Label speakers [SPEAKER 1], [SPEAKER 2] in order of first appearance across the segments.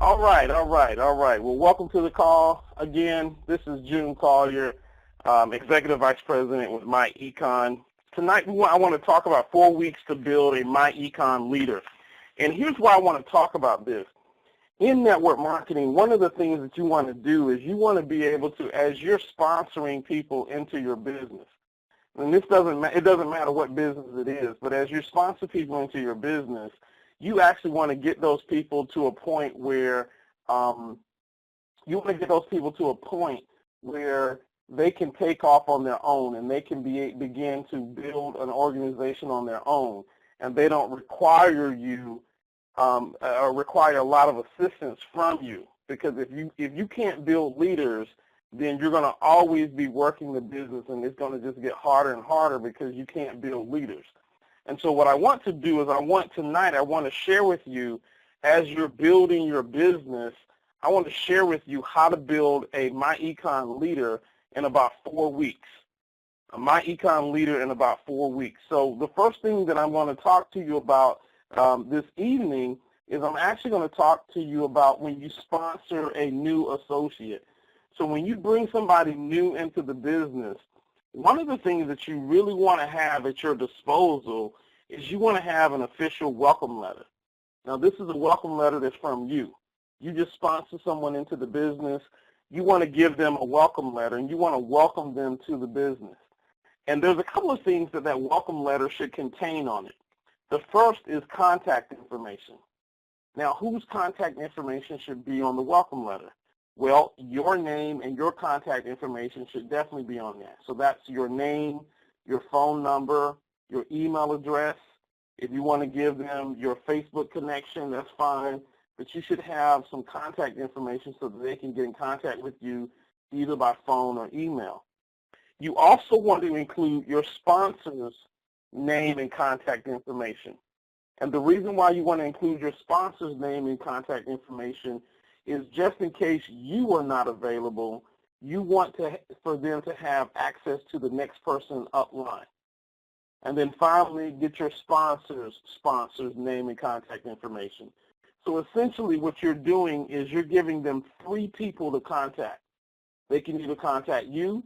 [SPEAKER 1] All right. Well, welcome to the call. Again, this is June Collier, Executive Vice President with myEcon. Tonight, I want to talk about 4 weeks to build a myEcon leader. And here's why I want to talk about this. In network marketing, one of the things that you want to do is you want to be able to, as you're sponsoring people into your business, and it doesn't matter what business it is, but as you sponsor people into your business, you actually want to get those people to a point where they can take off on their own and they can begin to build an organization on their own, and they don't require you or require a lot of assistance from you. Because if you can't build leaders, then you're going to always be working the business, and it's going to just get harder and harder because you can't build leaders. And so what I want to do is I want to share with you, as you're building your business, I want to share with you how to build a myEcon leader in about 4 weeks. A myEcon leader in about 4 weeks. So the first thing that I'm going to talk to you about this evening is I'm actually going to talk to you about when you sponsor a new associate. So when you bring somebody new into the business, one of the things that you really want to have at your disposal is you want to have an official welcome letter. Now, this is a welcome letter that's from you. You just sponsor someone into the business. You want to give them a welcome letter, and you want to welcome them to the business. And there's a couple of things that welcome letter should contain on it. The first is contact information. Now, whose contact information should be on the welcome letter? Well, your name and your contact information should definitely be on that. So that's your name, your phone number, your email address. If you want to give them your Facebook connection, that's fine. But you should have some contact information so that they can get in contact with you either by phone or email. You also want to include your sponsor's name and contact information. And the reason why you want to include your sponsor's name and contact information is just in case you are not available, you want for them to have access to the next person upline. And then finally, get your sponsor's name and contact information. So essentially what you're doing is you're giving them 3 people to contact. They can either contact you,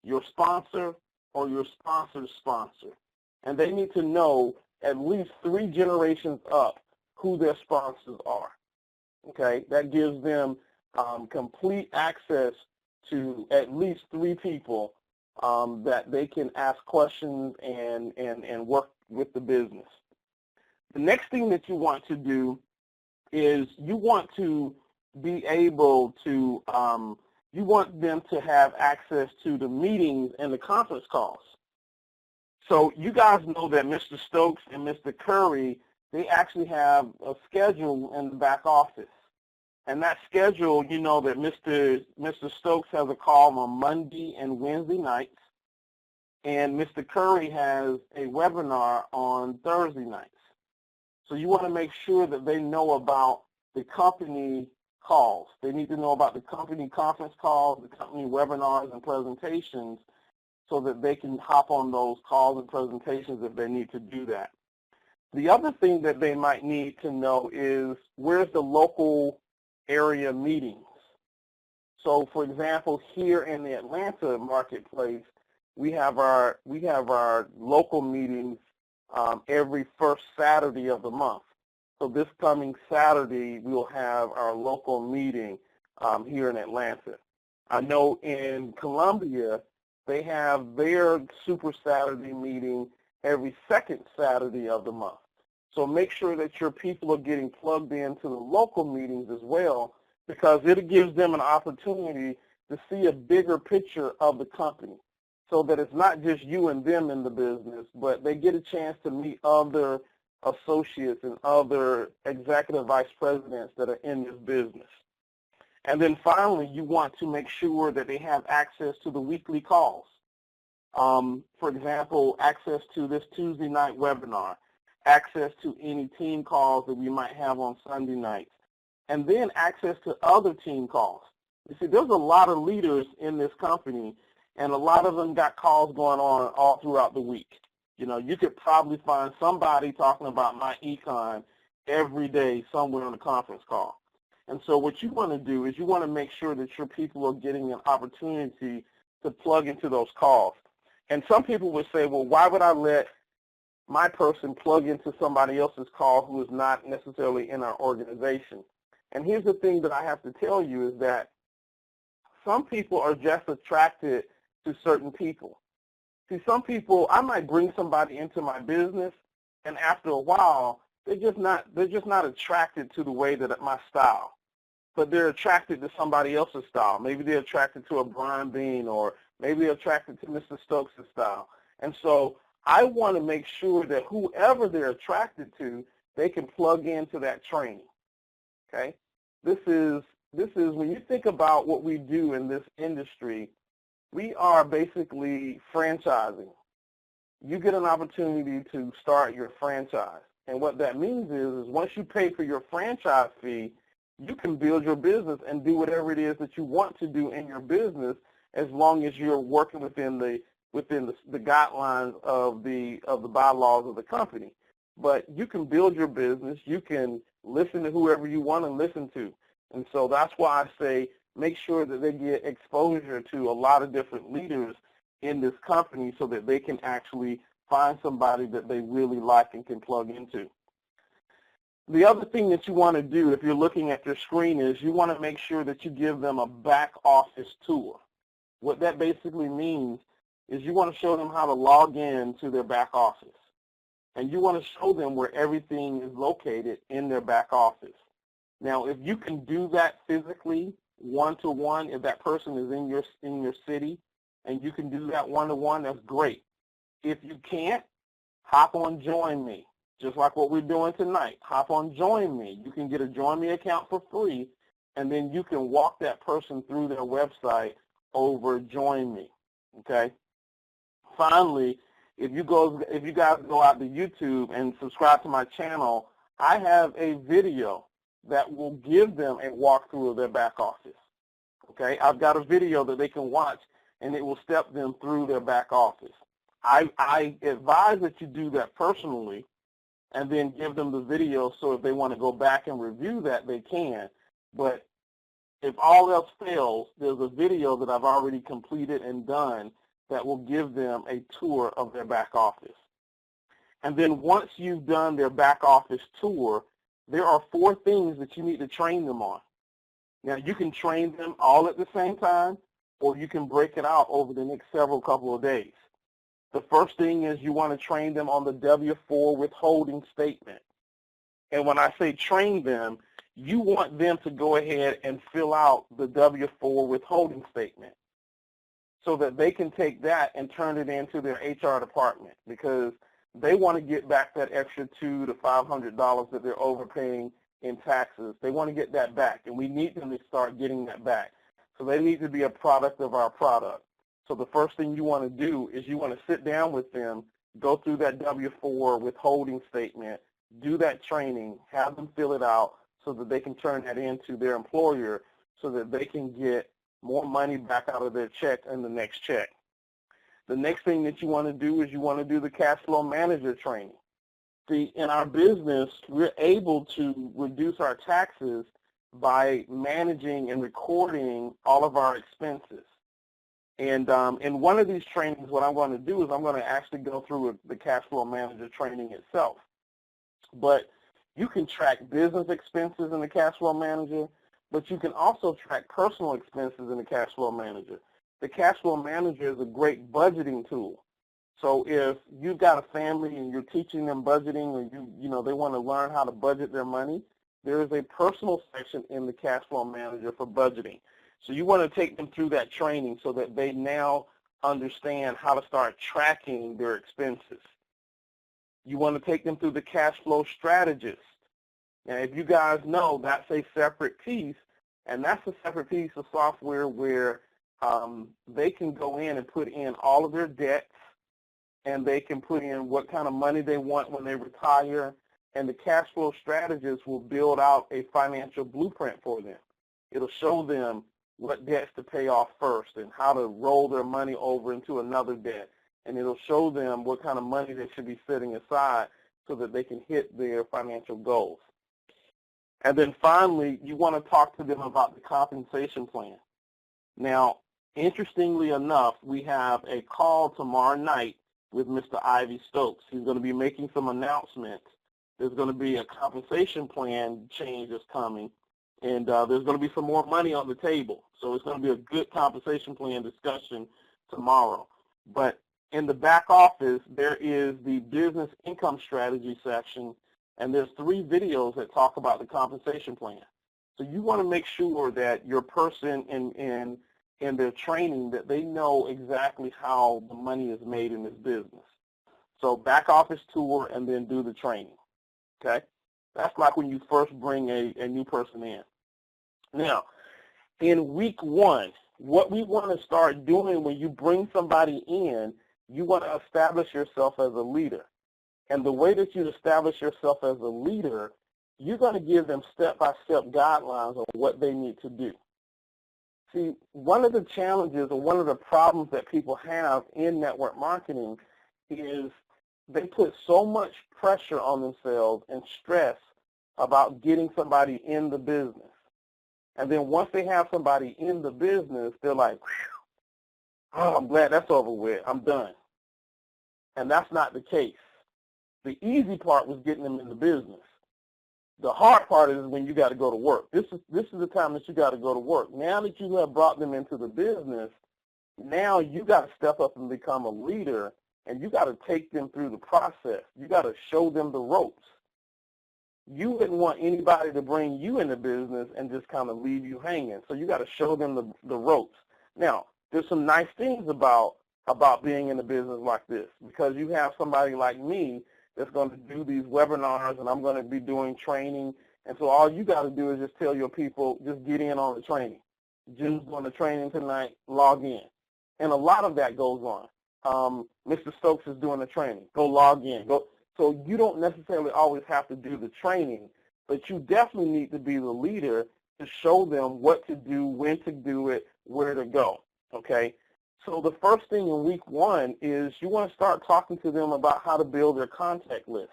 [SPEAKER 1] your sponsor, or your sponsor's sponsor. And they need to know at least 3 generations up who their sponsors are. Okay, that gives them complete access to at least 3 people that they can ask questions and work with the business. The next thing that you want to do is you want to be able to, you want them to have access to the meetings and the conference calls. So you guys know that Mr. Stokes and Mr. Curry, they actually have a schedule in the back office. And that schedule, you know that Mr. Stokes has a call on Monday and Wednesday nights, and Mr. Curry has a webinar on Thursday nights. So you want to make sure that they know about the company calls. They need to know about the company conference calls, the company webinars and presentations, so that they can hop on those calls and presentations if they need to do that. The other thing that they might need to know is where's the local area meetings. So for example, here in the Atlanta marketplace, we have our local meetings every first Saturday of the month. So this coming Saturday, we will have our local meeting here in Atlanta. I know in Columbia, they have their Super Saturday meeting every second Saturday of the month. So make sure that your people are getting plugged into the local meetings as well, because it gives them an opportunity to see a bigger picture of the company, so that it's not just you and them in the business, but they get a chance to meet other associates and other executive vice presidents that are in this business. And then finally, you want to make sure that they have access to the weekly calls. For example, access to this Tuesday night webinar, access to any team calls that we might have on Sunday nights, and then access to other team calls. You see, there's a lot of leaders in this company, and a lot of them got calls going on all throughout the week. You know, you could probably find somebody talking about myEcon every day somewhere on the conference call. And so what you want to do is you want to make sure that your people are getting an opportunity to plug into those calls. And some people would say, well, why would I let my person plug into somebody else's call who is not necessarily in our organization? And here's the thing that I have to tell you is that some people are just attracted to certain people. See, some people, I might bring somebody into my business, and after a while, they're just not attracted to the way that my style, but they're attracted to somebody else's style. Maybe they're attracted to a Brian Bean, or maybe they're attracted to Mr. Stokes' style. And so I want to make sure that whoever they're attracted to, they can plug into that training. Okay? This is when you think about what we do in this industry, we are basically franchising. You get an opportunity to start your franchise. And what that means is once you pay for your franchise fee, you can build your business and do whatever it is that you want to do in your business, as long as you're working within the guidelines of the bylaws of the company. But you can build your business. You can listen to whoever you want to listen to. And so that's why I say make sure that they get exposure to a lot of different leaders in this company so that they can actually find somebody that they really like and can plug into. The other thing that you want to do if you're looking at your screen is you want to make sure that you give them a back office tour. What that basically means is you want to show them how to log in to their back office. And you want to show them where everything is located in their back office. Now, if you can do that physically, one-to-one, if that person is in your city, and you can do that one-to-one, that's great. If you can't, hop on Join Me, just like what we're doing tonight. Hop on Join Me. You can get a Join Me account for free, and then you can walk that person through their website over Join Me. Okay. Finally, if you guys go out to YouTube and subscribe to my channel, I have a video that will give them a walkthrough of their back office. Okay, I've got a video that they can watch, and it will step them through their back office. I advise that you do that personally, and then give them the video so if they want to go back and review that, they can. But if all else fails, there's a video that I've already completed and done that will give them a tour of their back office. And then once you've done their back office tour, there are 4 things that you need to train them on. Now, you can train them all at the same time, or you can break it out over the next couple of days. The first thing is you want to train them on the W-4 withholding statement. And when I say train them, you want them to go ahead and fill out the W-4 withholding statement so that they can take that and turn it into their HR department, because they want to get back that extra $200 to $500 that they're overpaying in taxes. They want to get that back, and we need them to start getting that back. So they need to be a product of our product. So the first thing you want to do is you want to sit down with them, go through that W-4 withholding statement, do that training, have them fill it out so that they can turn that into their employer so that they can get more money back out of their check in the next check. The next thing that you want to do is you want to do the cash flow manager training. See, in our business, we're able to reduce our taxes by managing and recording all of our expenses. And in one of these trainings, what I'm going to do is I'm going to actually go through the cash flow manager training itself. But you can track business expenses in the cash flow manager, but you can also track personal expenses in the cash flow manager. The cash flow manager is a great budgeting tool. So if you've got a family and you're teaching them budgeting, or they want to learn how to budget their money, there is a personal section in the cash flow manager for budgeting. So you want to take them through that training so that they now understand how to start tracking their expenses. You want to take them through the cash flow strategist. Now, if you guys know, that's a separate piece, and that's a separate piece of software where they can go in and put in all of their debts, and they can put in what kind of money they want when they retire, and the cash flow strategist will build out a financial blueprint for them. It'll show them what debts to pay off first and how to roll their money over into another debt, and it'll show them what kind of money they should be setting aside so that they can hit their financial goals. And then finally, you want to talk to them about the compensation plan. Now, interestingly enough, we have a call tomorrow night with Mr. Ivy Stokes. He's going to be making some announcements. There's going to be a compensation plan change that's coming, and there's going to be some more money on the table. So it's going to be a good compensation plan discussion tomorrow. But in the back office, there is the business income strategy section, and there's 3 videos that talk about the compensation plan. So you want to make sure that your person in their training, that they know exactly how the money is made in this business. So back office tour and then do the training. Okay? That's like when you first bring a new person in. Now, in week 1, what we want to start doing when you bring somebody in, you want to establish yourself as a leader. And the way that you establish yourself as a leader, you're going to give them step-by-step guidelines on what they need to do. See, one of the challenges or one of the problems that people have in network marketing is they put so much pressure on themselves and stress about getting somebody in the business. And then once they have somebody in the business, they're like, oh, I'm glad that's over with. I'm done. And that's not the case. The easy part was getting them in the business. The hard part is when you got to go to work. This is the time that you got to go to work. Now that you have brought them into the business, now you got to step up and become a leader, and you got to take them through the process. You got to show them the ropes. You wouldn't want anybody to bring you in the business and just kind of leave you hanging. So you got to show them the ropes. Now, there's some nice things about being in a business like this, because you have somebody like me that's going to do these webinars, and I'm going to be doing training. And so all you got to do is just tell your people, just get in on the training. Jim's doing the training tonight, log in. And a lot of that goes on. Mr. Stokes is doing the training, go log in. So you don't necessarily always have to do the training, but you definitely need to be the leader to show them what to do, when to do it, where to go, okay? So the first thing in week 1 is you want to start talking to them about how to build their contact list.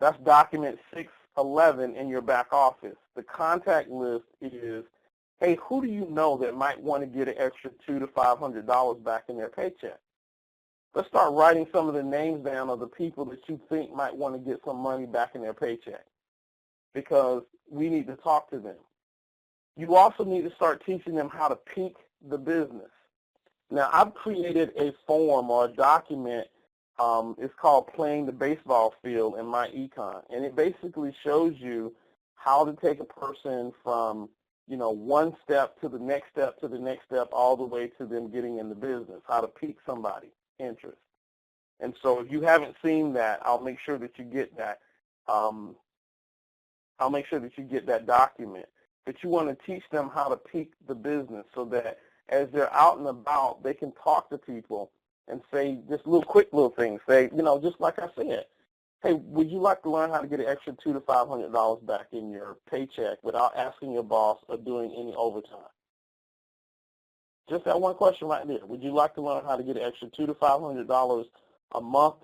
[SPEAKER 1] That's document 611 in your back office. The contact list is, hey, who do you know that might want to get an extra $200 to $500 back in their paycheck? Let's start writing some of the names down of the people that you think might want to get some money back in their paycheck, because we need to talk to them. You also need to start teaching them how to peak the business. Now, I've created a form or a document. It's called Playing the Baseball Field in myEcon, and it basically shows you how to take a person from, one step to the next step to the next step, all the way to them getting in the business, how to pique somebody's interest. And so if you haven't seen that, I'll make sure that you get that. I'll make sure that you get that document. But you want to teach them how to pique the business so that as they're out and about, they can talk to people and say just quick little things. Say, just like I said, hey, would you like to learn how to get an extra $200 to $500 back in your paycheck without asking your boss or doing any overtime? Just that one question right there. Would you like to learn how to get an extra $200 to $500 a month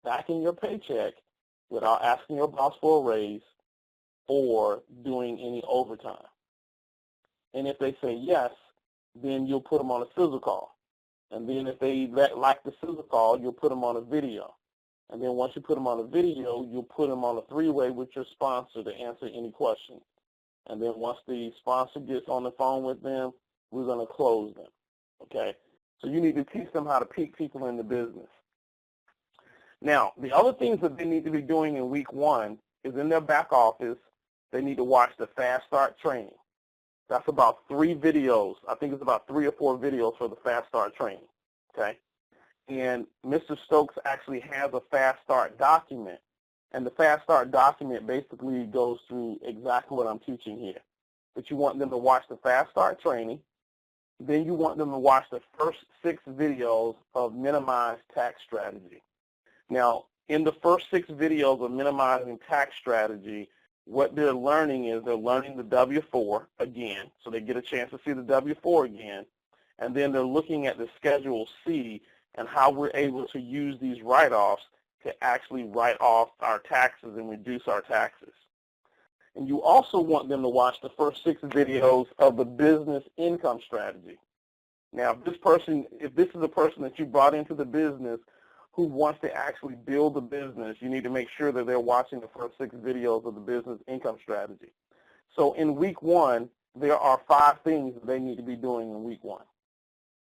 [SPEAKER 1] back in your paycheck without asking your boss for a raise or doing any overtime? And if they say yes, then you'll put them on a sizzle call. And then if they like the sizzle call, you'll put them on a video. And then once you put them on a video, you'll put them on a 3-way with your sponsor to answer any questions. And then once the sponsor gets on the phone with them, we're going to close them, okay? So you need to teach them how to pique people in the business. Now, the other things that they need to be doing in week 1 is in their back office, they need to watch the Fast Start training. That's about 3 videos. I think it's about 3 or 4 videos for the Fast Start training, okay? And Mr. Stokes actually has a Fast Start document. And the Fast Start document basically goes through exactly what I'm teaching here. But you want them to watch the Fast Start training. Then you want them to watch the first 6 videos of Minimized Tax Strategy. Now, in the first 6 videos of Minimizing Tax Strategy, what they're learning is they're learning the W-4 again, so they get a chance to see the W-4 again, and then they're looking at the Schedule C and how we're able to use these write-offs to actually write off our taxes and reduce our taxes. And you also want them to watch the first 6 videos of the business income strategy. Now, if this is a person that you brought into the business who wants to actually build the business, you need to make sure that they're watching the first 6 videos of the business income strategy. So in week 1, there are 5 things that they need to be doing in week 1.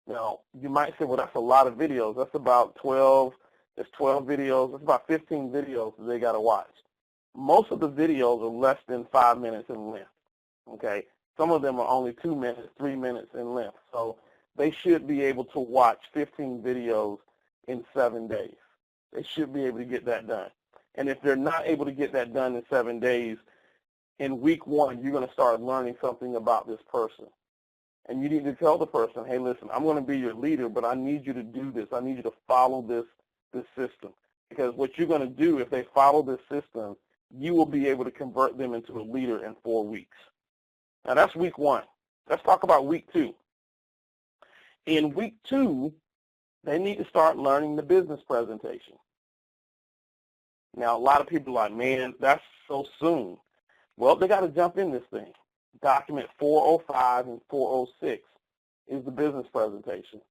[SPEAKER 1] Now, you might say, well, that's a lot of videos. That's about 12, there's 12 videos. That's about 15 videos that they got to watch. Most of the videos are less than 5 minutes in length, okay? Some of them are only 2 minutes, 3 minutes in length. So they should be able to watch 15 videos in 7 days. They should be able to get that done. And if they're not able to get that done in 7 days, in week 1, you're going to start learning something about this person. And you need to tell the person, hey, listen, I'm going to be your leader, but I need you to do this. I need you to follow this system. Because what you're going to do, if they follow this system, you will be able to convert them into a leader in 4 weeks. Now, that's week 1. Let's talk about week 2. In week 2, they need to start learning the business presentation. Now, a lot of people are like, man, that's so soon. Well, they got to jump in this thing. Document 405 and 406 is the business presentation.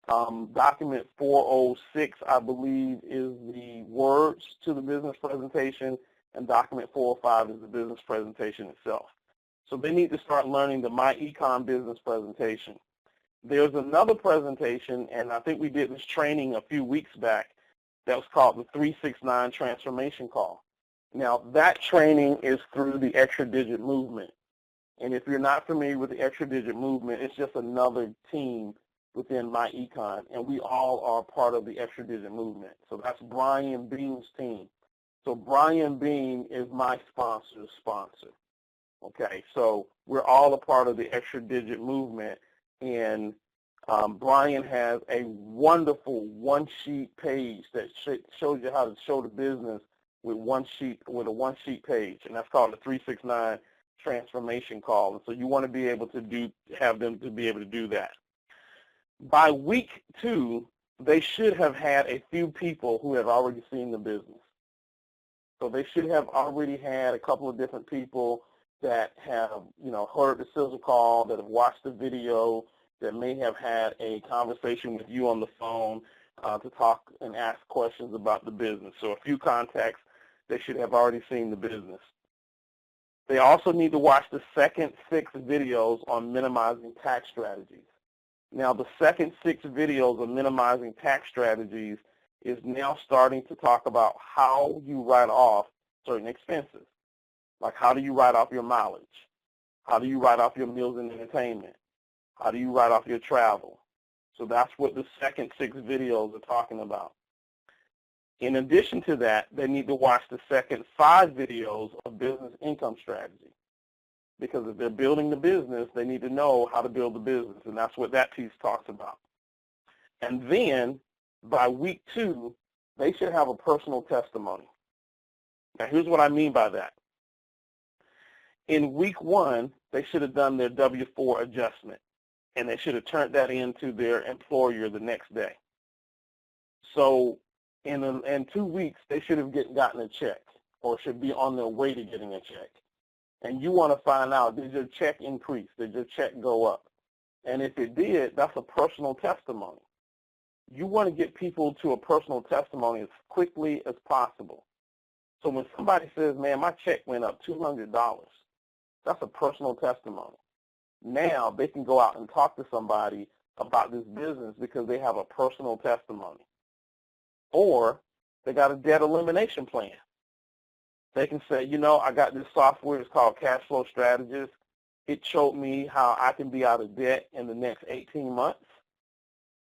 [SPEAKER 1] Document 406, I believe, is the words to the business presentation, and document 405 is the business presentation itself. So they need to start learning the myEcon business presentation. There's another presentation, and I think we did this training a few weeks back, that was called the 369 transformation call. Now, that training is through the extra digit movement. And if you're not familiar with the extra digit movement, it's just another team within myEcon, and we all are part of the extra digit movement. So that's Brian Bean's team. So Brian Bean is my sponsor's sponsor. Okay, so we're all a part of the extra digit movement, and Brian has a wonderful one-sheet page that shows you how to show the business with a one-sheet page, and that's called the 369 transformation call. And so you want to be able to have them to be able to do that. By week 2, they should have had a few people who have already seen the business. So they should have already had a couple of different people that have, heard the sizzle call, that have watched the video, that may have had a conversation with you on the phone to talk and ask questions about the business. So a few contacts, they should have already seen the business. They also need to watch the second 6 videos on minimizing tax strategies. Now, the second 6 videos on minimizing tax strategies is now starting to talk about how you write off certain expenses. Like, how do you write off your mileage? How do you write off your meals and entertainment? How do you write off your travel? So that's what the second 6 videos are talking about. In addition to that, they need to watch the second 5 videos of business income strategy. Because if they're building the business, they need to know how to build the business, and that's what that piece talks about. And then, by week 2, they should have a personal testimony. Now, here's what I mean by that. In week 1, they should have done their W-4 adjustment, and they should have turned that into their employer the next day. So in 2 weeks, they should have gotten a check, or should be on their way to getting a check. And you want to find out, did your check increase? Did your check go up? And if it did, that's a personal testimony. You want to get people to a personal testimony as quickly as possible. So when somebody says, man, my check went up $200, that's a personal testimony. Now they can go out and talk to somebody about this business because they have a personal testimony. Or they got a debt elimination plan. They can say, I got this software, it's called Cash Flow Strategist. It showed me how I can be out of debt in the next 18 months.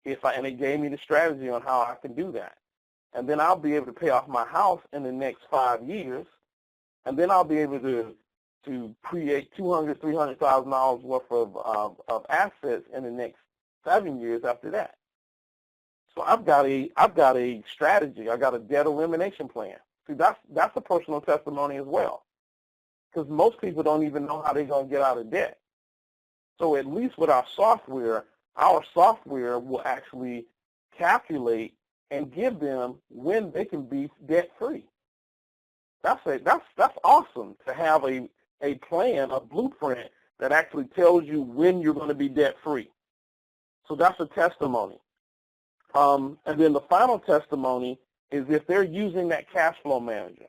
[SPEAKER 1] And it gave me the strategy on how I can do that. And then I'll be able to pay off my house in the next 5 years. And then I'll be able to create $200,000, $300,000 worth of assets in the next 7 years after that. So I've got a strategy. I got a debt elimination plan. See, that's a personal testimony as well, because most people don't even know how they're going to get out of debt. So at least with our software will actually calculate and give them when they can be debt free. That's awesome to have a a plan, a blueprint that actually tells you when you're going to be debt-free. So that's a testimony. And then the final testimony is if they're using that cash flow manager.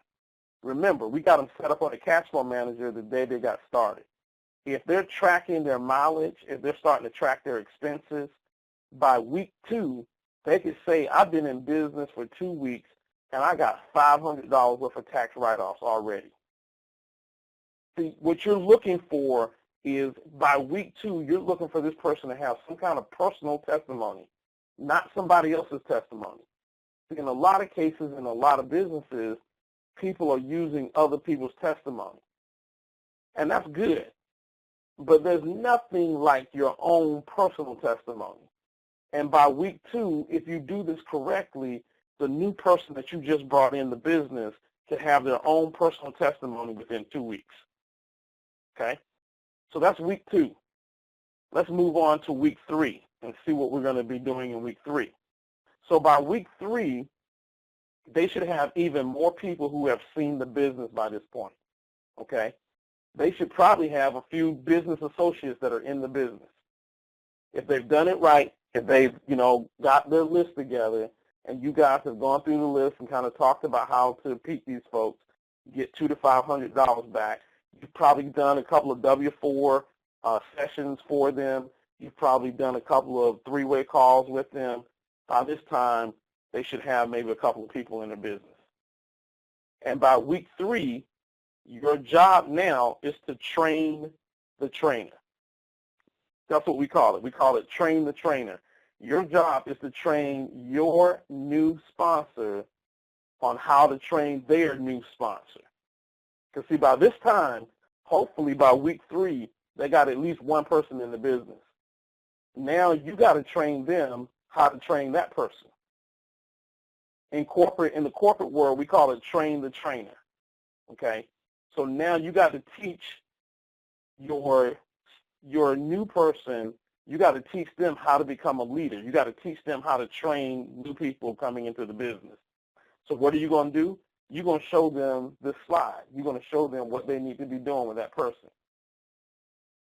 [SPEAKER 1] Remember, we got them set up on a cash flow manager the day they got started. If they're tracking their mileage, if they're starting to track their expenses, by week 2, they could say, I've been in business for 2 weeks and I got $500 worth of tax write-offs already. See, what you're looking for is by week 2, you're looking for this person to have some kind of personal testimony, not somebody else's testimony. In a lot of cases, in a lot of businesses, people are using other people's testimony. And that's good. But there's nothing like your own personal testimony. And by week 2, if you do this correctly, the new person that you just brought in the business can have their own personal testimony within 2 weeks. Okay? So that's week 2. Let's move on to week 3 and see what we're going to be doing in week 3. So by week 3, they should have even more people who have seen the business by this point. Okay? They should probably have a few business associates that are in the business. If they've done it right, if they've, got their list together, and you guys have gone through the list and kind of talked about how to peak these folks, get $200 to $500 back. You've probably done a couple of W-4 sessions for them. You've probably done a couple of 3-way calls with them. By this time, they should have maybe a couple of people in their business. And by week 3, your job now is to train the trainer. That's what we call it. We call it train the trainer. Your job is to train your new sponsor on how to train their new sponsor. Because see, by this time, hopefully by week 3, they got at least one person in the business. Now you got to train them how to train that person. In the corporate world, we call it train the trainer. Okay? So now you got to teach your new person, you got to teach them how to become a leader. You got to teach them how to train new people coming into the business. So what are you going to do? You're going to show them this slide. You're going to show them what they need to be doing with that person.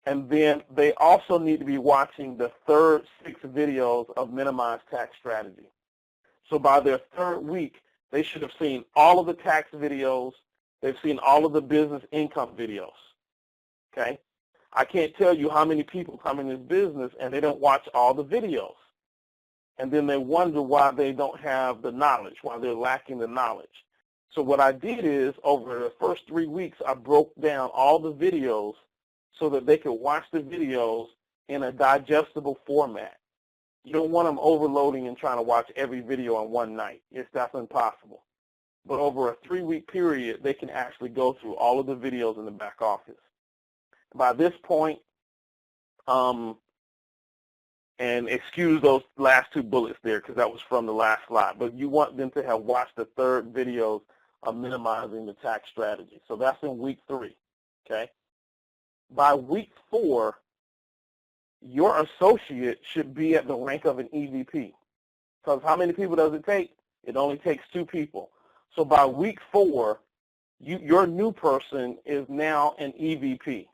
[SPEAKER 1] And then they also need to be watching the third 6 videos of Minimized Tax Strategy. So by their 3rd week, they should have seen all of the tax videos. They've seen all of the business income videos. Okay? I can't tell you how many people come in this business and they don't watch all the videos. And then they wonder why they don't have the knowledge, why they're lacking the knowledge. So what I did is, over the first 3 weeks, I broke down all the videos so that they could watch the videos in a digestible format. You don't want them overloading and trying to watch every video on one night. That's impossible. But over a 3-week period, they can actually go through all of the videos in the back office. By this point, and excuse those last 2 bullets there because that was from the last slide, but you want them to have watched the 3rd videos of Minimizing the Tax Strategy. So that's in week 3, okay? By week 4, your associate should be at the rank of an EVP. Because how many people does it take? It only takes 2 people. So by week 4, your new person is now an EVP.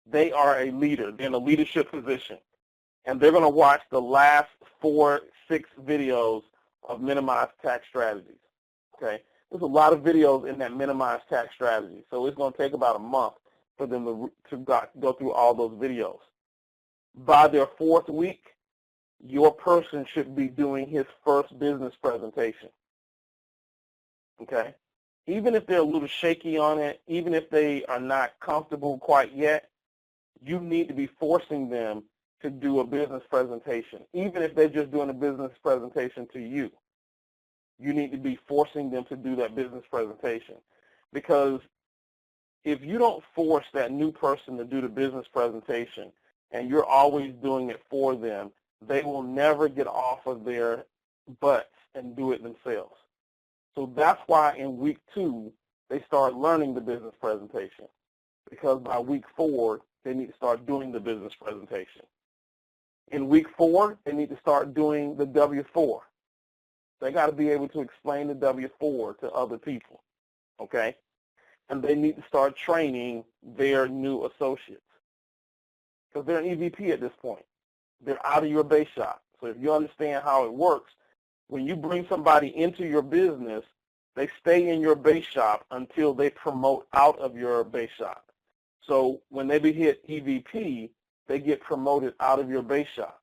[SPEAKER 1] They are a leader. They're in a leadership position. And they're going to watch the last 4, 6 videos of Minimized Tax Strategies. Okay? There's a lot of videos in that Minimized Tax Strategy. So it's going to take about a month for them to go through all those videos. By their 4th week, your person should be doing his first business presentation. Okay? Even if they're a little shaky on it, even if they are not comfortable quite yet, you need to be forcing them to do a business presentation. Even if they're just doing a business presentation to you, you need to be forcing them to do that business presentation. Because if you don't force that new person to do the business presentation and you're always doing it for them, they will never get off of their butts and do it themselves. So that's why in week 2, they start learning the business presentation. Because by week 4, they need to start doing the business presentation. In week 4, they need to start doing the W-4. They got to be able to explain the W-4 to other people, okay? and they need to start training their new associates because they're an EVP at this point. They're out of your base shop. So if you understand how it works, when you bring somebody into your business, they stay in your base shop until they promote out of your base shop. So when they hit EVP, they get promoted out of your base shop.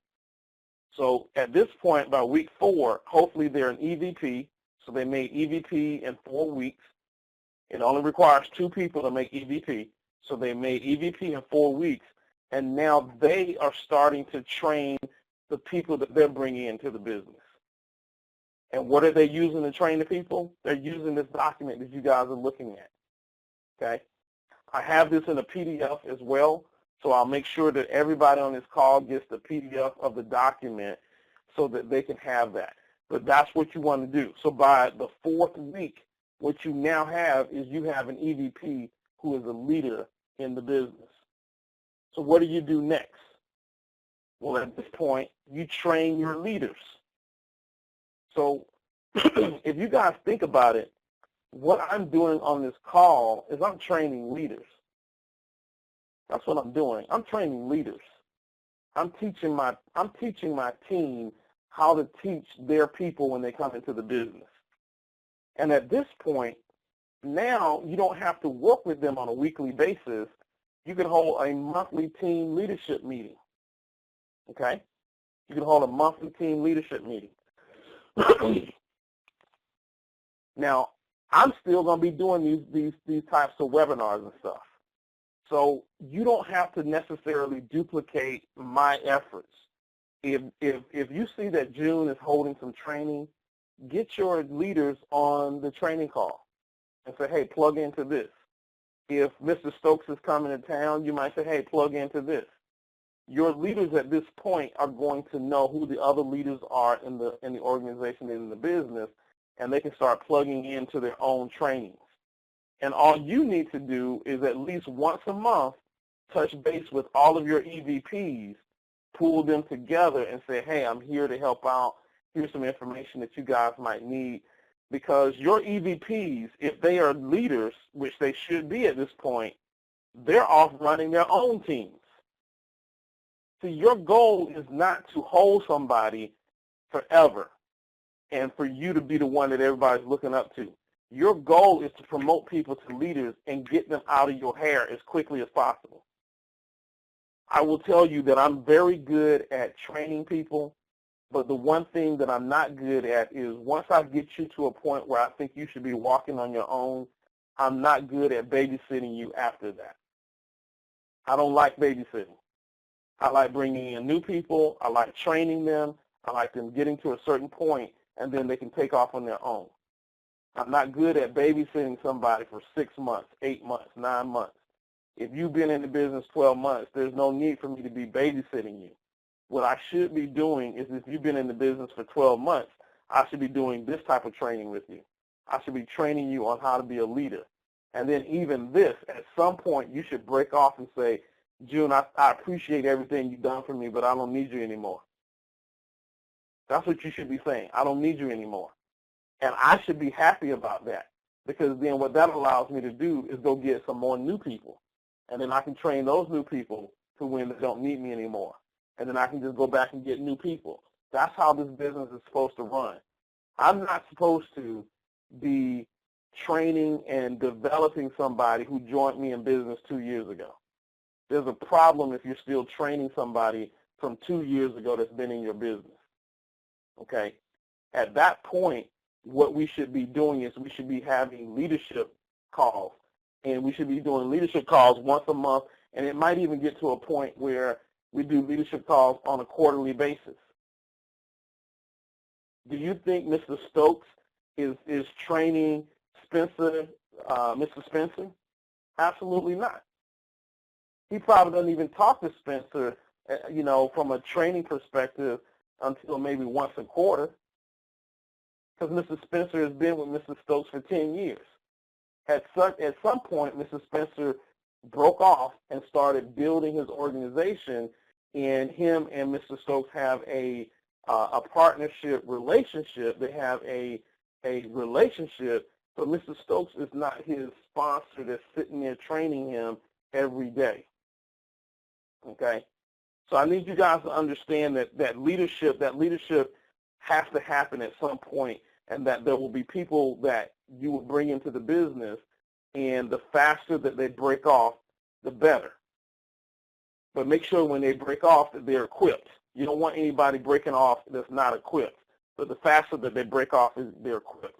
[SPEAKER 1] So at this point, by week 4, hopefully they're an EVP. So they made EVP in 4 weeks. It only requires 2 people to make EVP. So they made EVP in 4 weeks. And now they are starting to train the people that they're bringing into the business. And what are they using to train the people? They're using this document that you guys are looking at. Okay? I have this in a PDF as well, so I'll make sure that everybody on this call gets the PDF of the document so that they can have that. But that's what you want to do. So by the 4th week, what you now have is you have an EVP who is a leader in the business. So what do you do next? Well, at this point, you train your leaders. So if you guys think about it, what I'm doing on this call is I'm training leaders. That's what I'm doing. I'm training leaders. I'm teaching my team how to teach their people when they come into the business. And at this point, now you don't have to work with them on a weekly basis. You can hold a monthly team leadership meeting. Okay? You can hold a monthly team leadership meeting. Now, I'm still going to be doing these types of webinars and stuff. So you don't have to necessarily duplicate my efforts. If you see that June is holding some training, get your leaders on the training call and say, hey, plug into this. If Mr. Stokes is coming to town, you might say, hey, plug into this. Your leaders at this point are going to know who the other leaders are in the organization and in the business, and they can start plugging into their own trainings. And all you need to do is at least once a month touch base with all of your EVPs, pull them together and say, hey, I'm here to help out. Here's some information that you guys might need. Because your EVPs, if they are leaders, which they should be at this point, they're off running their own teams. See, your goal is not to hold somebody forever and for you to be the one that everybody's looking up to. Your goal is to promote people to leaders and get them out of your hair as quickly as possible. I will tell you that I'm very good at training people, but the one thing that I'm not good at is once I get you to a point where I think you should be walking on your own, I'm not good at babysitting you after that. I don't like babysitting. I like bringing in new people. I like training them. I like them getting to a certain point, and then they can take off on their own. I'm not good at babysitting somebody for 6 months, 8 months, 9 months. If you've been in the business 12 months, there's no need for me to be babysitting you. What I should be doing is if you've been in the business for 12 months, I should be doing this type of training with you. I should be training you on how to be a leader. And then even this, at some point, you should break off and say, June, I appreciate everything you've done for me, but I don't need you anymore. That's what you should be saying. I don't need you anymore. And I should be happy about that because then what that allows me to do is go get some more new people. And then I can train those new people to when they don't need me anymore. And then I can just go back and get new people. That's how this business is supposed to run. I'm not supposed to be training and developing somebody who joined me in business 2 years ago. There's a problem if you're still training somebody from 2 years ago that's been in your business. Okay? At that point, what we should be doing is we should be having leadership calls. And we should be doing leadership calls once a month. And it might even get to a point where we do leadership calls on a quarterly basis. Do you think Mr. Stokes is training Spencer, Mr. Spencer? Absolutely not. He probably doesn't even talk to Spencer, from a training perspective until maybe once a quarter, because Mr. Spencer has been with Mr. Stokes for 10 years. At some point, Mr. Spencer broke off and started building his organization, and him and Mr. Stokes have a partnership relationship. They have a relationship So Mr. Stokes is not his sponsor that's sitting there training him every day. Okay? So I need you guys to understand that leadership has to happen at some point, and that there will be people that you will bring into the business, and the faster that they break off, the better. But make sure when they break off that they're equipped. You don't want anybody breaking off that's not equipped. But the faster that they break off, they're equipped.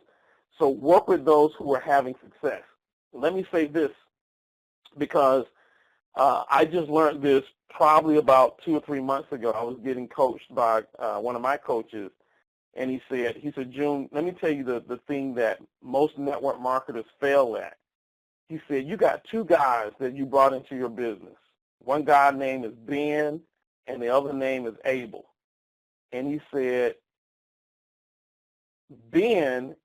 [SPEAKER 1] So work with those who are having success. Let me say this, because I just learned this probably about 2 or 3 months ago. I was getting coached by one of my coaches, and he said, June, let me tell you the thing that most network marketers fail at. He said, you got 2 guys that you brought into your business. One guy name is Ben, and the other name is Abel. And he said, Ben,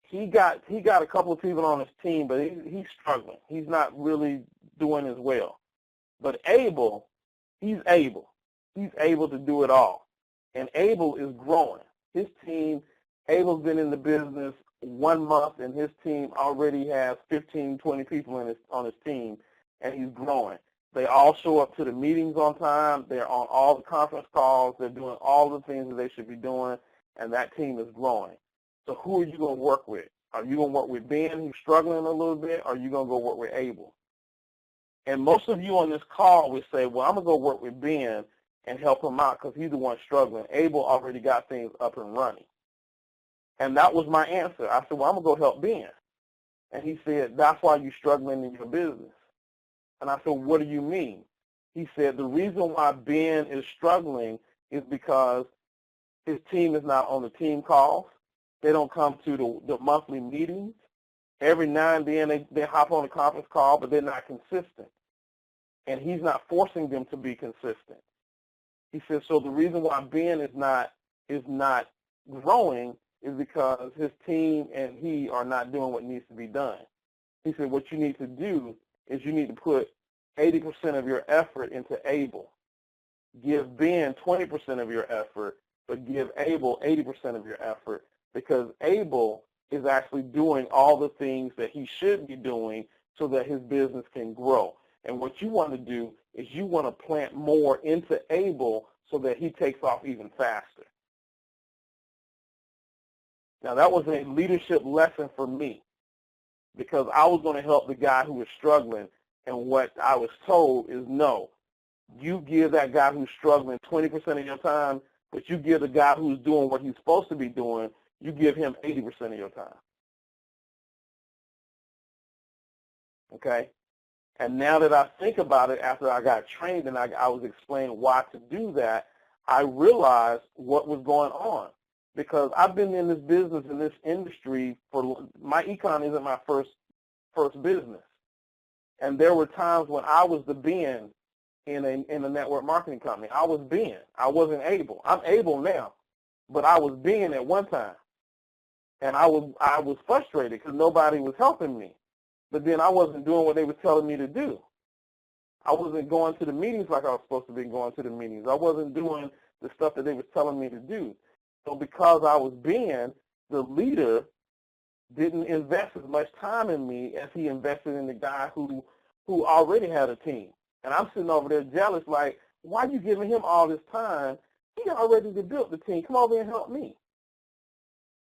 [SPEAKER 1] he got a couple of people on his team, but he's struggling. He's not really doing as well. But Abel, he's able. He's able to do it all. And Abel is growing. His team, Abel's been in the business 1 month, and his team already has 15, 20 people on his team, and he's growing. They all show up to the meetings on time. They're on all the conference calls. They're doing all the things that they should be doing, and that team is growing. So who are you going to work with? Are you going to work with Ben, who's struggling a little bit, or are you going to go work with Abel? And most of you on this call would say, well, I'm going to go work with Ben and help him out because he's the one struggling. Abel already got things up and running. And that was my answer. I said, well, I'm going to go help Ben. And he said, that's why you're struggling in your business. And I said, what do you mean? He said, the reason why Ben is struggling is because his team is not on the team calls. They don't come to the monthly meetings. Every now and then they hop on a conference call, but they're not consistent. And he's not forcing them to be consistent. He says, so the reason why Ben is not growing is because his team and he are not doing what needs to be done. He said, what you need to do is you need to put 80% of your effort into Abel. Give Ben 20% of your effort, but give Abel 80% of your effort, because Abel is actually doing all the things that he should be doing so that his business can grow. And what you want to do is you want to plant more into Abel so that he takes off even faster. Now, that was a leadership lesson for me, because I was going to help the guy who was struggling, and what I was told is, no, you give that guy who's struggling 20% of your time, but you give the guy who's doing what he's supposed to be doing, you give him 80% of your time. Okay? And now that I think about it, after I got trained and I was explained why to do that, I realized what was going on. Because I've been in this business, in this industry, for myEcon isn't my first business. And there were times when I was the Ben in a network marketing company. I was Ben. I wasn't Abel. I'm Abel now, but I was Ben at one time. And I was frustrated because nobody was helping me. But then I wasn't doing what they were telling me to do. I wasn't going to the meetings like I was supposed to be going to the meetings. I wasn't doing the stuff that they were telling me to do. So because I was Ben, the leader didn't invest as much time in me as he invested in the guy who already had a team. And I'm sitting over there jealous, like, why are you giving him all this time? He already built the team. Come over and help me.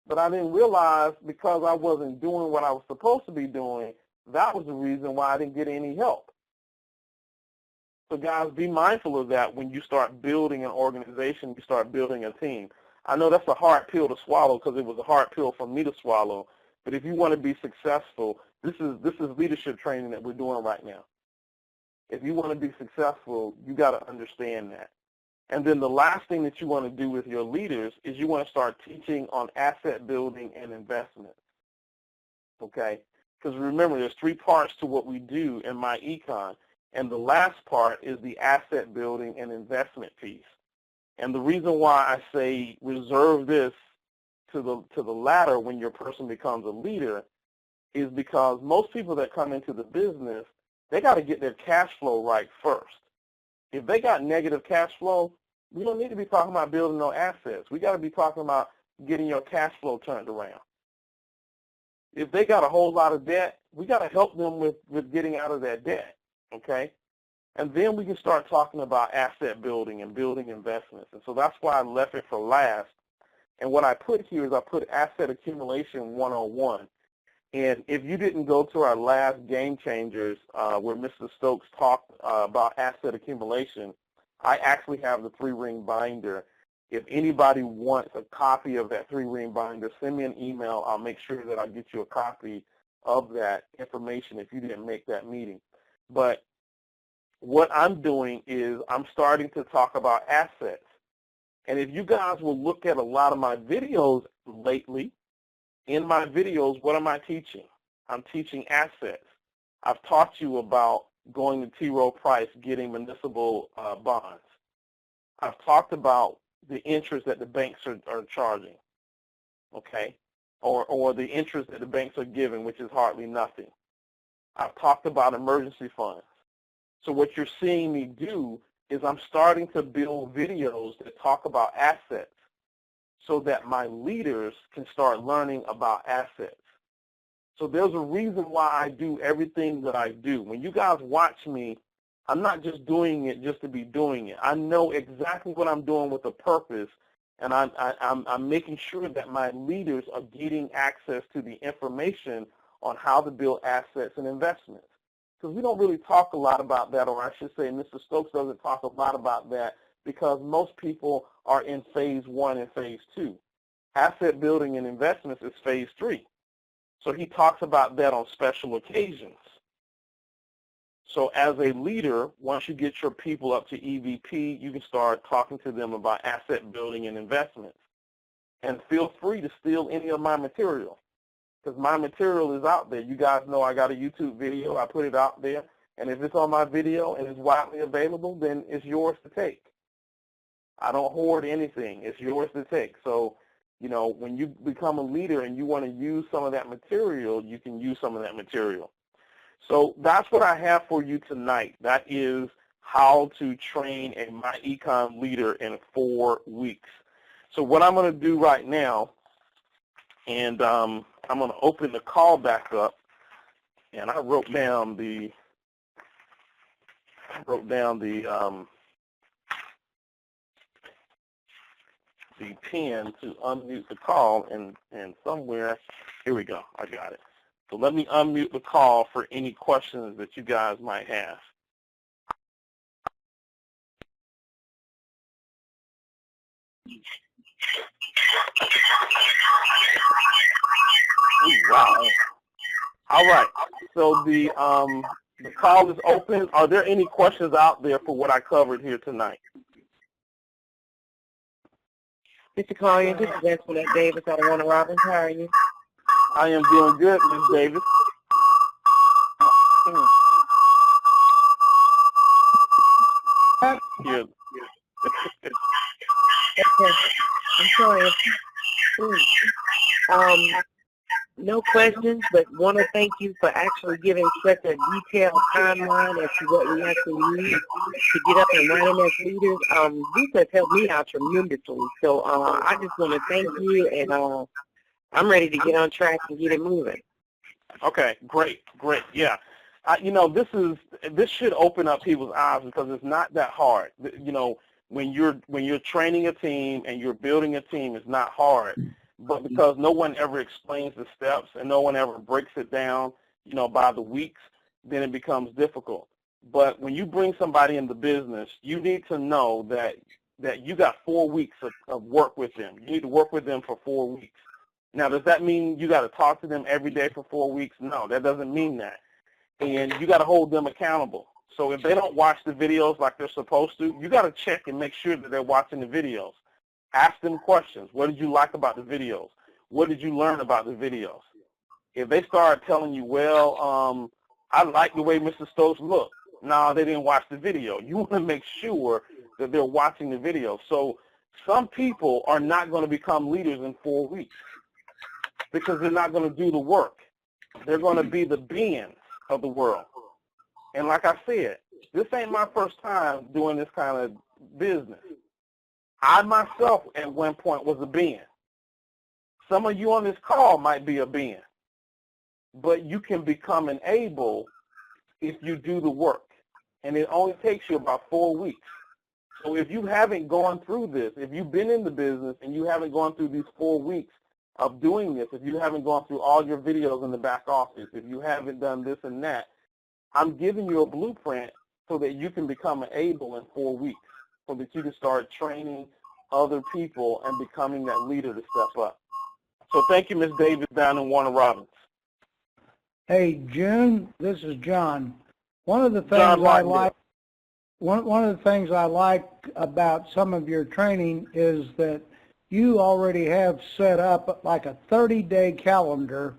[SPEAKER 1] But I didn't realize, because I wasn't doing what I was supposed to be doing, that was the reason why I didn't get any help. So guys, be mindful of that when you start building an organization, you start building a team. I know that's a hard pill to swallow, because it was a hard pill for me to swallow. But if you want to be successful, this is leadership training that we're doing right now. If you want to be successful, you got to understand that. And then the last thing that you want to do with your leaders is you want to start teaching on asset building and investment. Okay? Because remember, there's 3 parts to what we do in myEcon, and the last part is the asset building and investment piece. And the reason why I say reserve this to the latter when your person becomes a leader is because most people that come into the business, they got to get their cash flow right first. If they got negative cash flow, we don't need to be talking about building no assets. We got to be talking about getting your cash flow turned around. if they got a whole lot of debt, we got to help them with getting out of that debt, okay? And then we can start talking about asset building and building investments. And so that's why I left it for last. And what I put here is I put Asset Accumulation 101. And if you didn't go to our last Game Changers where Mr. Stokes talked about asset accumulation, I actually have the 3-ring binder. If anybody wants a copy of that 3-ring binder, send me an email. I'll make sure that I get you a copy of that information if you didn't make that meeting. But what I'm doing is I'm starting to talk about assets. And if you guys will look at a lot of my videos lately, in my videos, what am I teaching? I'm teaching assets. I've taught you about going to T. Rowe Price, getting municipal bonds. I've talked about the interest that the banks are charging, okay, or the interest that the banks are giving, which is hardly nothing. I've talked about emergency funds. So what you're seeing me do is I'm starting to build videos that talk about assets so that my leaders can start learning about assets. So there's a reason why I do everything that I do. When you guys watch me, I'm not just doing it just to be doing it. I know exactly what I'm doing with a purpose, and I'm making sure that my leaders are getting access to the information on how to build assets and investments. Because we don't really talk a lot about that, or I should say Mr. Stokes doesn't talk a lot about that, because most people are in phase 1 and phase 2. Asset building and investments is phase 3. So he talks about that on special occasions. So as a leader, once you get your people up to EVP, you can start talking to them about asset building and investments. And feel free to steal any of my material, because my material is out there. You guys know I got a YouTube video. I put it out there. And if it's on my video and it's widely available, then it's yours to take. I don't hoard anything. It's yours to take. So, you know, when you become a leader and you want to use some of that material, you can use some of that material. So that's what I have for you tonight. That is how to train a myEcon leader in 4 weeks. So what I'm going to do right now, and I'm going to open the call back up, and I wrote down the pen to unmute the call, and somewhere, here we go, I got it. So let me unmute the call for any questions that you guys might have. Ooh, wow. All right, so the call is open. Are there any questions out there for what I covered here tonight?
[SPEAKER 2] Mr. Collier, this is Antoinette Davis out of Warner Robins. How are you?
[SPEAKER 1] I am doing good, Ms. Davis. Yeah.
[SPEAKER 2] Okay. I'm sorry. No questions, but want to thank you for actually giving such a detailed timeline as to what we actually need to get up and running as leaders. This has helped me out tremendously. So I just want to thank you, and I'm ready to get on track and get it moving.
[SPEAKER 1] Okay, great. Yeah, you know, this should open up people's eyes, because it's not that hard. You know, when you're training a team and you're building a team, it's not hard. But because no one ever explains the steps and no one ever breaks it down, you know, by the weeks, then it becomes difficult. But when you bring somebody into business, you need to know that you got 4 weeks of work with them. You need to work with them for 4 weeks. Now, does that mean you got to talk to them every day for 4 weeks? No, that doesn't mean that. And you got to hold them accountable. So if they don't watch the videos like they're supposed to, you got to check and make sure that they're watching the videos. Ask them questions. What did you like about the videos? What did you learn about the videos? If they start telling you, well, I like the way Mr. Stokes looked. No, they didn't watch the video. You want to make sure that they're watching the video. So some people are not going to become leaders in 4 weeks because they're not going to do the work. They're going to be the beings of the world. And like I said, this ain't my first time doing this kind of business. I myself at one point was a being. Some of you on this call might be a being. but you can become an able if you do the work. And it only takes you about 4 weeks. So if you haven't gone through this, if you've been in the business and you haven't gone through these 4 weeks of doing this, if you haven't gone through all your videos in the back office, if you haven't done this and that, I'm giving you a blueprint so that you can become an able in 4 weeks, so that you can start training other people and becoming that leader to step up. So thank you, Ms. Davis, down in Warner Robins.
[SPEAKER 3] Hey, June, this is John. One of the things one of the things I like about some of your training is that you already have set up like a 30-day calendar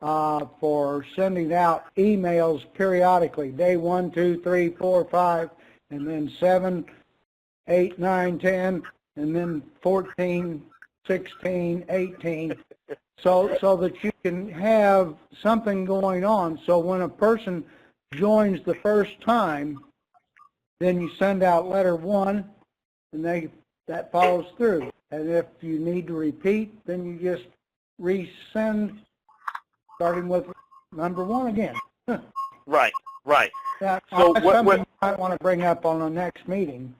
[SPEAKER 3] for sending out emails periodically, day 1, 2, 3, 4, 5, and then 7, 8, 9, 10, and then 14, 16, 18, so that you can have something going on. So when a person joins the first time, then you send out letter 1, and that follows through. And if you need to repeat, then you just resend, starting with number 1 again.
[SPEAKER 1] Right.
[SPEAKER 3] Now,
[SPEAKER 1] So
[SPEAKER 3] that's something you might want to bring up on the next meeting.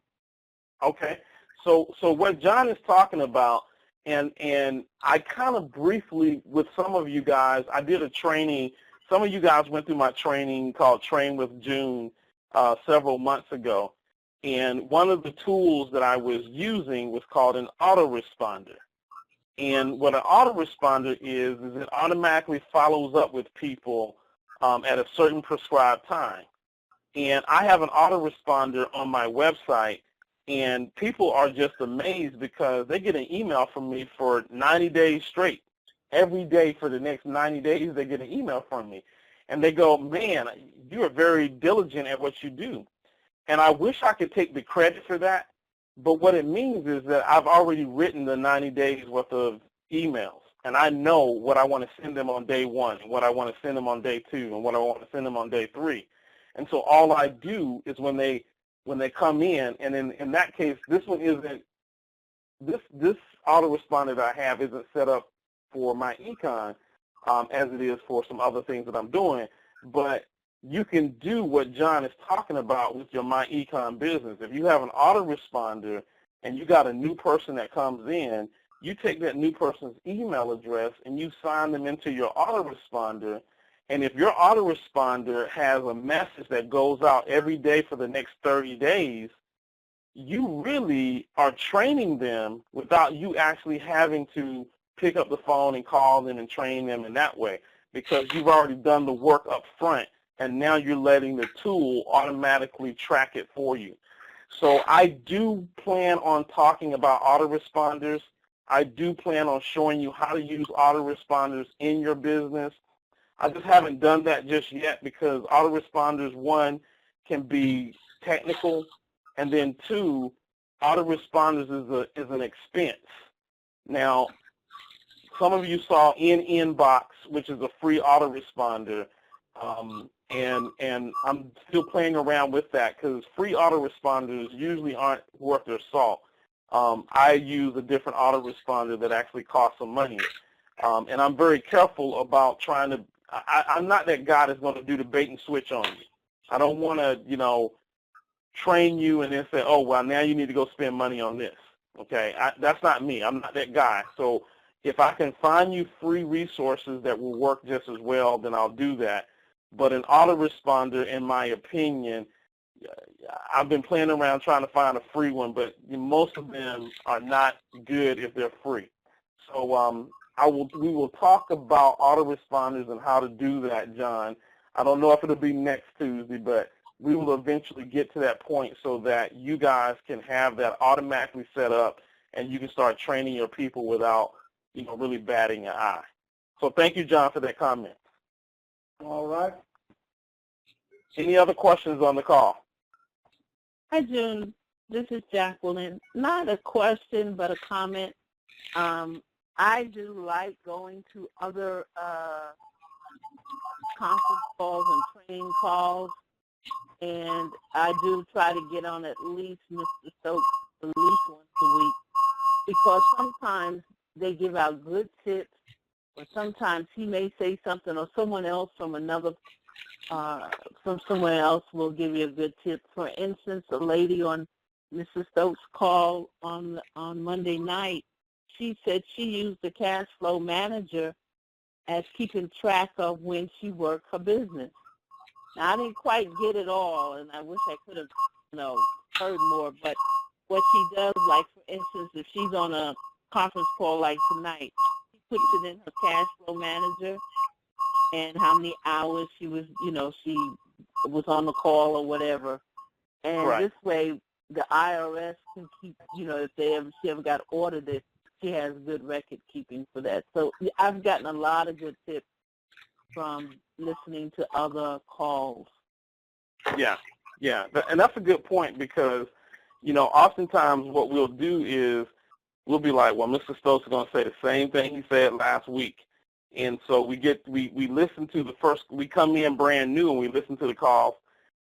[SPEAKER 1] Okay. So what John is talking about, and I kind of briefly, with some of you guys, I did a training. Some of you guys went through my training called Train with June several months ago. And one of the tools that I was using was called an autoresponder. And what an autoresponder is it automatically follows up with people at a certain prescribed time. And I have an autoresponder on my website, and people are just amazed because they get an email from me for 90 days straight. Every day for the next 90 days, they get an email from me. And they go, man, you are very diligent at what you do. And I wish I could take the credit for that. But what it means is that I've already written the 90 days worth of emails. And I know what I want to send them on day 1, and what I want to send them on day 2, and what I want to send them on day 3. And so all I do is when they come in, and in that case, this one isn't, this autoresponder that I have isn't set up for myEcon as it is for some other things that I'm doing. But you can do what John is talking about with your myEcon business. If you have an autoresponder and you got a new person that comes in, you take that new person's email address and you sign them into your autoresponder. And if your autoresponder has a message that goes out every day for the next 30 days, you really are training them without you actually having to pick up the phone and call them and train them in that way, because you've already done the work up front, and now you're letting the tool automatically track it for you. So I do plan on talking about autoresponders. I do plan on showing you how to use autoresponders in your business. I just haven't done that just yet because autoresponders, 1, can be technical, and then 2, autoresponders is an expense. Now, some of you saw Inbox, which is a free autoresponder, and I'm still playing around with that because free autoresponders usually aren't worth their salt. I use a different autoresponder that actually costs some money, and I'm very careful about trying to. I'm not that guy that's going to do the bait and switch on you. I don't want to, train you and then say, oh, well, now you need to go spend money on this. Okay, that's not me. I'm not that guy. So if I can find you free resources that will work just as well, then I'll do that. But an autoresponder, in my opinion, I've been playing around trying to find a free one, but most of them are not good if they're free. So we will talk about autoresponders and how to do that, John. I don't know if it'll be next Tuesday, but we will eventually get to that point so that you guys can have that automatically set up and you can start training your people without, really batting an eye. So thank you, John, for that comment.
[SPEAKER 3] All right.
[SPEAKER 1] Any other questions on the call?
[SPEAKER 4] Hi, June. This is Jacqueline. Not a question, but a comment. I do like going to other conference calls and training calls, and I do try to get on at least Mr. Stokes at least once a week, because sometimes they give out good tips, or sometimes he may say something, or someone else from somewhere else will give you a good tip. For instance, a lady on Mrs. Stokes' call on Monday night, she said she used the cash flow manager as keeping track of when she worked her business. Now, I didn't quite get it all, and I wish I could have, heard more. But what she does, like, for instance, if she's on a conference call like tonight, she puts it in her cash flow manager and how many hours she was, she was on the call or whatever. And this way, the IRS can keep, if she ever got audited, she has good record keeping for that. So I've gotten a lot of good tips from listening to other calls.
[SPEAKER 1] Yeah, and that's a good point because, oftentimes what we'll do is we'll be like, well, Mr. Stokes is going to say the same thing he said last week. And so we listen to we come in brand new and we listen to the calls,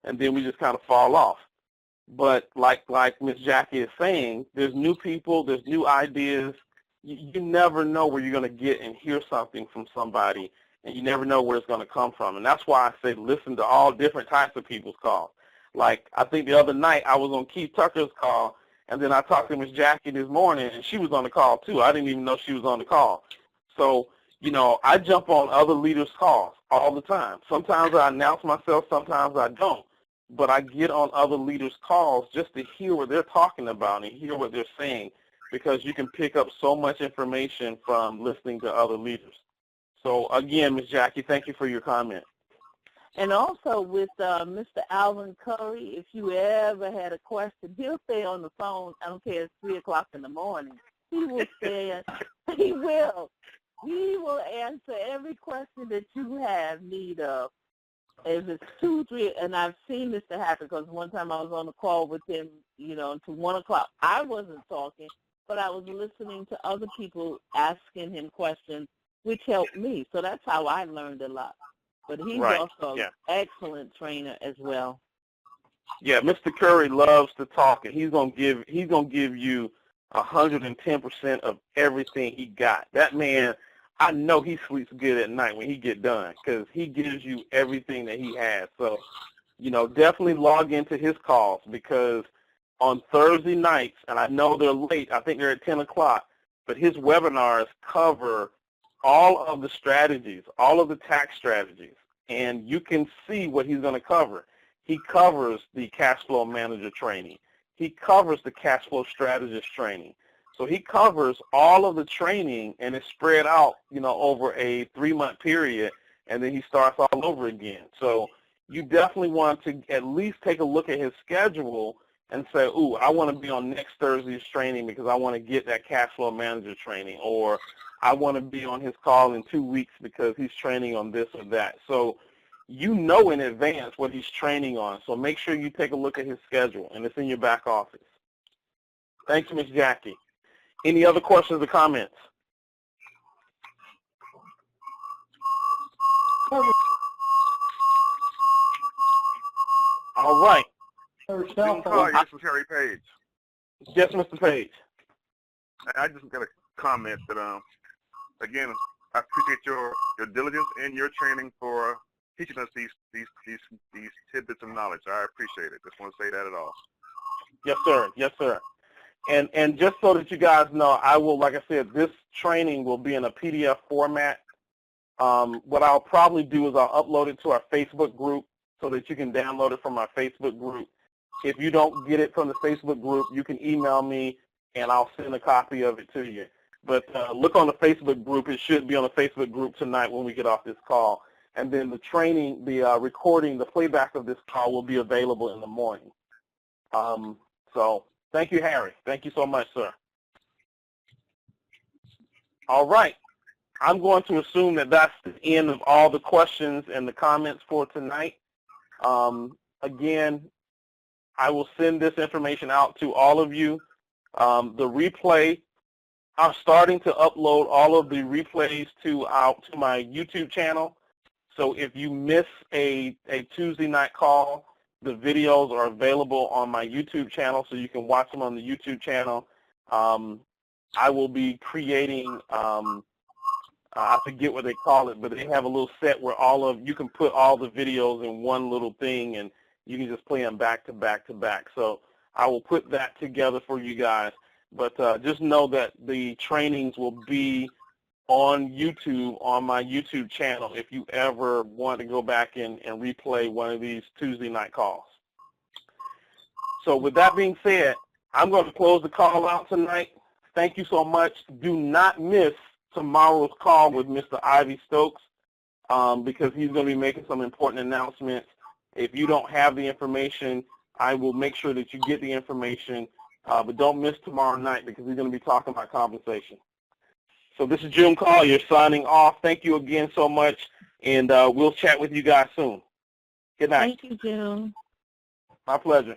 [SPEAKER 1] and then we just kind of fall off. But like Ms. Jackie is saying, there's new people, there's new ideas. You never know where you're going to get and hear something from somebody, and you never know where it's going to come from. And that's why I say listen to all different types of people's calls. Like, I think the other night I was on Keith Tucker's call, and then I talked to Ms. Jackie this morning, and she was on the call too. I didn't even know she was on the call. So, I jump on other leaders' calls all the time. Sometimes I announce myself, sometimes I don't. But I get on other leaders' calls just to hear what they're talking about and hear what they're saying, because you can pick up so much information from listening to other leaders. So, again, Ms. Jackie, thank you for your comment.
[SPEAKER 4] And also with Mr. Alvin Curry, if you ever had a question, he'll stay on the phone. I don't care if it's 3 o'clock in the morning. He will stay. He will. He will answer every question that you have need of. If it's 2, 3, and I've seen this to happen because one time I was on a call with him, until 1 o'clock. I wasn't talking, but I was listening to other people asking him questions, which helped me. So that's how I learned a lot. But he's also an excellent trainer as well.
[SPEAKER 1] Yeah, Mr. Curry loves to talk, and he's gonna give you 110% of everything he got. That man, I know he sleeps good at night when he get done because he gives you everything that he has. So, definitely log into his calls, because on Thursday nights, and I know they're late, I think they're at 10 o'clock, but his webinars cover all of the strategies, all of the tax strategies, and you can see what he's going to cover. He covers the cash flow manager training. He covers the cash flow strategist training. So he covers all of the training, and it's spread out, over a 3-month period, and then he starts all over again. So you definitely want to at least take a look at his schedule and say, ooh, I want to be on next Thursday's training because I want to get that cash flow manager training, or I want to be on his call in 2 weeks because he's training on this or that. So in advance what he's training on. So make sure you take a look at his schedule, and it's in your back office. Thank you, Ms. Jackie. Any other questions or comments? All right.
[SPEAKER 5] This is Harry Page.
[SPEAKER 1] Yes, Mr. Page.
[SPEAKER 5] I just got a comment that, again, I appreciate your diligence and your training for teaching us these tidbits of knowledge. I appreciate it. Just want to say that at all.
[SPEAKER 1] Yes, sir. Yes, sir. And just so that you guys know, I will, like I said, this training will be in a PDF format. What I'll probably do is I'll upload it to our Facebook group so that you can download it from our Facebook group. If you don't get it from the Facebook group, you can email me, and I'll send a copy of it to you. But look on the Facebook group. It should be on the Facebook group tonight when we get off this call. And then the training, the recording, the playback of this call will be available in the morning. So thank you, Harry. Thank you so much, sir. All right. I'm going to assume that that's the end of all the questions and the comments for tonight. Again, I will send this information out to all of you. The replay, I'm starting to upload all of the replays to my YouTube channel. So if you miss a Tuesday night call, the videos are available on my YouTube channel, so you can watch them on the YouTube channel. I will be creating I forget what they call it, but they have a little set where you can put all the videos in one little thing, and you can just play them back to back to back. So I will put that together for you guys. But just know that the trainings will be on YouTube, on my YouTube channel, if you ever want to go back and replay one of these Tuesday night calls. So with that being said, I'm going to close the call out tonight. Thank you so much. Do not miss tomorrow's call with Mr. Ivy Stokes because he's going to be making some important announcements. If you don't have the information, I will make sure that you get the information, but don't miss tomorrow night because he's going to be talking about compensation. So this is Jim Collier signing off. Thank you again so much, and we'll chat with you guys soon. Good night.
[SPEAKER 4] Thank you, Jim.
[SPEAKER 1] My pleasure.